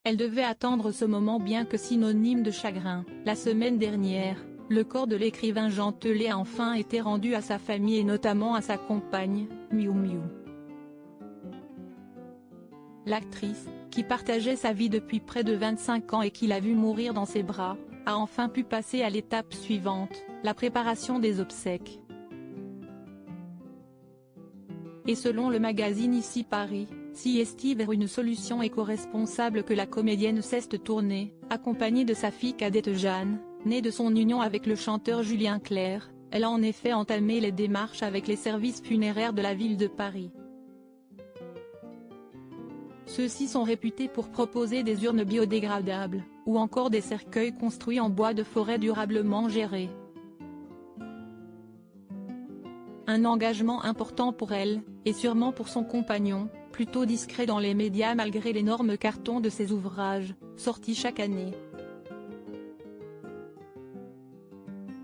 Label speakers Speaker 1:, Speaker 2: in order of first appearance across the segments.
Speaker 1: Elle devait attendre ce moment bien que synonyme de chagrin. La semaine dernière, le corps de l'écrivain Jean Telet a enfin été rendu à sa famille et notamment à sa compagne, Miu Miu. L'actrice, qui partageait sa vie depuis près de 25 ans et qui l'a vu mourir dans ses bras, a enfin pu passer à l'étape suivante, la préparation des obsèques. Et selon le magazine Ici Paris, s'y estive vers une solution éco-responsable que la comédienne cesse de tourner, accompagnée de sa fille cadette Jeanne, née de son union avec le chanteur Julien Clerc. Elle a en effet entamé les démarches avec les services funéraires de la ville de Paris. Ceux-ci sont réputés pour proposer des urnes biodégradables, ou encore des cercueils construits en bois de forêt durablement gérés. Un engagement important pour elle, et sûrement pour son compagnon, plutôt discret dans les médias malgré l'énorme carton de ses ouvrages, sortis chaque année.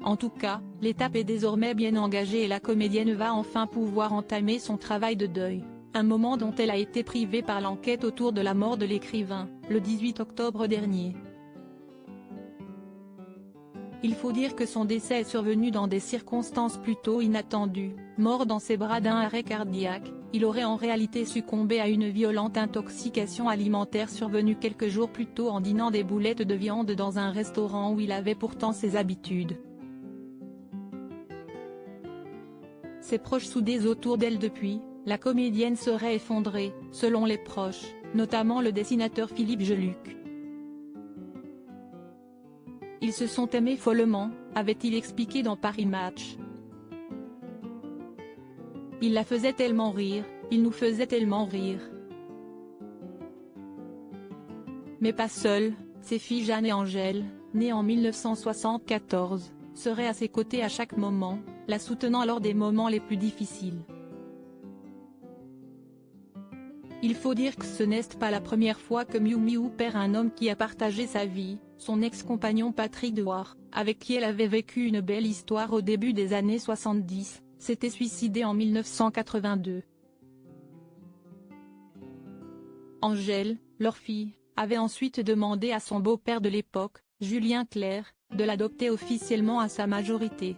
Speaker 1: En tout cas, l'étape est désormais bien engagée et la comédienne va enfin pouvoir entamer son travail de deuil, un moment dont elle a été privée par l'enquête autour de la mort de l'écrivain, le 18 octobre dernier. Il faut dire que son décès est survenu dans des circonstances plutôt inattendues. Mort dans ses bras d'un arrêt cardiaque, il aurait en réalité succombé à une violente intoxication alimentaire survenue quelques jours plus tôt en dînant des boulettes de viande dans un restaurant où il avait pourtant ses habitudes. Ses proches soudés autour d'elle depuis, la comédienne serait effondrée, selon les proches, notamment le dessinateur Philippe Geluck. Ils se sont aimés follement, avait-il expliqué dans Paris Match. Il la faisait tellement rire, il nous faisait tellement rire. Mais pas seul, ses filles Jeanne et Angèle, nées en 1974, seraient à ses côtés à chaque moment, la soutenant lors des moments les plus difficiles. Il faut dire que ce n'est pas la première fois que Miu Miu perd un homme qui a partagé sa vie, son ex-compagnon Patrick Dewar, avec qui elle avait vécu une belle histoire au début des années 70, s'était suicidé en 1982. Angèle, leur fille, avait ensuite demandé à son beau-père de l'époque, Julien Clerc, de l'adopter officiellement à sa majorité.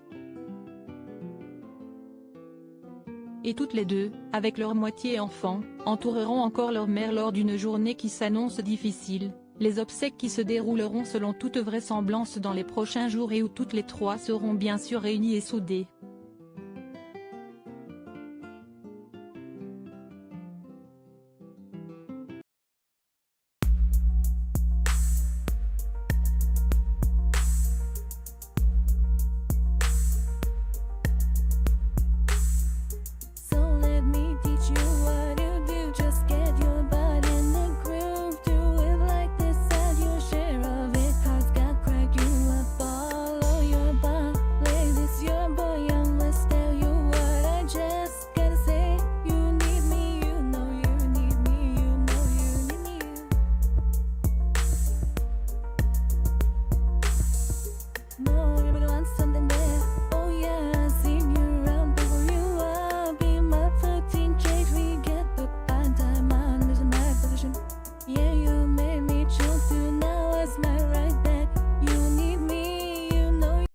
Speaker 1: Et toutes les deux, avec leur moitié enfant, entoureront encore leur mère lors d'une journée qui s'annonce difficile, les obsèques qui se dérouleront selon toute vraisemblance dans les prochains jours et où toutes les trois seront bien sûr réunies et soudées.